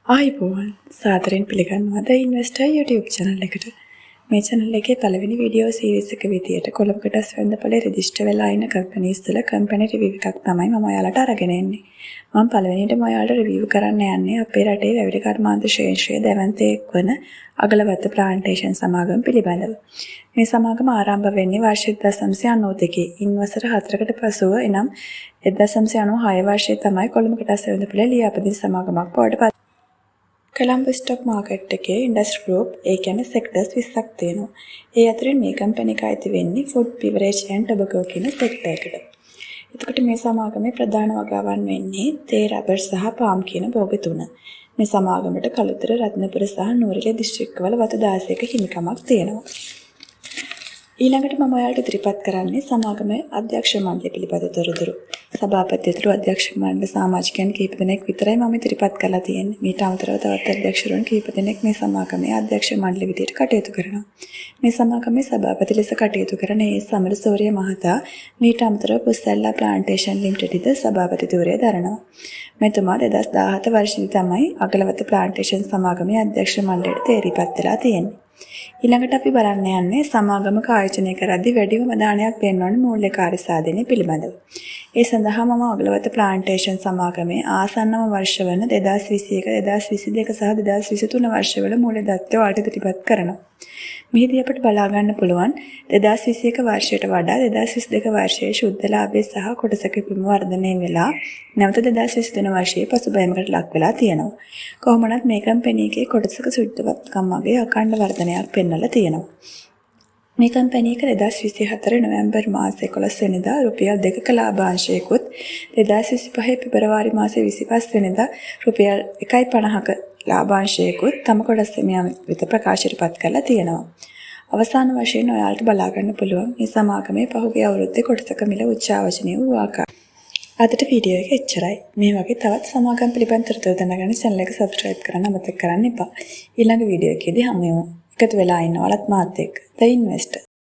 ආයිබෝවන් සාදරයෙන් පිළිගන්නවා ද investor YouTube channel එකට. මේ channel එකේ පළවෙනි වීඩියෝ සීරීස් එක විදියට කොළඹ කොටස් වෙළඳපොලේ රෙජිස්ටර් වෙලා ඉන්න කම්පැනිස් වල කම්පැනි රිවිව් එකක් තමයි මම ඔයාලට අරගෙන එන්නේ. මම පළවෙනියටම ඔයාලට රිවිව් කරන්න යන්නේ අපේ රටේ වැවිලි කර්මාන්ත ශේෂ්ත්‍රයේ දැවැන්තයෙක් වන අගලවත්ත ප්ලාන්ටේෂන් සමාගම පිළිබඳව. මේ සමාගම ආරම්භ වෙන්නේ වර්ෂ 1992 ඉන් වසර 4කට පසුව එනම් 1996 වර්ෂයේ තමයි කොළඹ කොටස් වෙළඳපොලේ ලියාපදිංචි සමාගමක් බවට පත් කොළඹ ස්ටොක් මාකට් එකේ ඉන්ඩස්ට්‍රි ගෲප් ඒ කියන්නේ සෙක්ටර්ස් 20ක් තියෙනවා. ඒ අතරින් මේ කම්පැනි එක අයිති වෙන්නේ ෆුඩ් බිවරේජ් ඇන්ඩ් ටොබැකෝ කියන සෙක්ටර් එකට. එතකොට මේ සමාගමේ ප්‍රධාන වගාවන් වෙන්නේ තේ රබර් සහ පාම් කියන භෝග තුන. මේ සමාගමට කළුතර රත්නපුර සහ නුවරඑළිය දිස්ත්‍රික්කවල වතු 16ක හිමිකමක් තියෙනවා. ඊළඟට මම ඔයාලට ඉදිරිපත් කරන්නේ සමාගමේ අධ්‍යක්ෂ මණ්ඩලය පිළිබඳ තොරතුරු. සභාපතිතුරු අධ්‍යක්ෂ මණ්ඩල සමාජිකයන් කීප දෙනෙක් විතරයි මම ඉදිරිපත් කරලා තියෙන්නේ. මීට අමතරව තවත් අධ්‍යක්ෂවරුන් කීප දෙනෙක් මේ සමාගමේ අධ්‍යක්ෂ මණ්ඩල විදියට කටයුතු කරනවා. මේ සමාගමේ සභාපති ලෙස කටයුතු කරන ඒ සමරසෝරිය මහතා මීට අමතරව පුස්සැල්ලා ප්ලාන්ටේෂන් ලිමිටෙඩ්ද සභාපතිතුරිය දරනවා. මෙතුමා 2017 වර්ෂයේ තමයි අගලවත්ත ප්ලාන්ටේෂන් සමාගමේ අධ්‍යක්ෂ මණ්ඩලයට තේරීපත් වෙලා තියෙන්නේ. ඊළඟට අපි බලන්න යන්නේ සමාගමක ආයෝජනය කරද්දී වැඩිම අවධානයක් දෙන්න මූල්‍ය කාර්ය සාධනය පිළිබඳව. ඒ සඳහා මම අගලවත්ත ප්ලාන්ටේෂන් සමාගමේ ආසන්නම වර්ෂ වන 2021, 2022 සහ 2023 වර්ෂවල මූල්‍ය දත්ත වලට ඉදිරිපත් කරනවා. මෙහිදී අපිට බලා ගන්න පුළුවන් 2021 වර්ෂයට වඩා 2022 වර්ෂයේ ශුද්ධ ලාභය සහ කොටසක පිම වර්ධනය වෙලා නැවත 2023 වර්ෂයේ පසුබෑමකට ලක් වෙලා තියෙනවා. කොහොමනත් මේ කම්පැනි එකේ කොටසක සුද්ධවත්කම් වගේ අඛණ්ඩ වර්ධනයක් පෙන්වලා තියෙනවා. මේ කම්පැනි එක 2024 නොවැම්බර් මාසයේ 11 වෙනිදා රුපියල් 2ක ලාභාංශයකුත් 2025 පෙබරවාරි මාසයේ 25 වෙනිදා රුපියල් 1.50ක ලාභාංශයකුත් තම කොටස් හිමියන් වෙත ප්‍රකාශයටපත් කරලා තියෙනවා. අවසාන වශයෙන් ඔයාලට බලා ගන්න පුළුවන් මේ සමාගමේ පහුගිය අවුරුද්දේ කොටසක මිල උච්චාවචනීය වූ ආකාරය. අදට වීඩියෝ එක එච්චරයි. මේ වගේ තවත් සමාගම් පිළිබඳ තොරතුරු දැනගන්න channel එක subscribe කරන්න අමතක කරන්න එපා. ඊළඟ වීඩියෝ එකේදී හමු වෙමු. එකතු වෙලා ඉන්නවලත් මාත් එක්ක. The Investor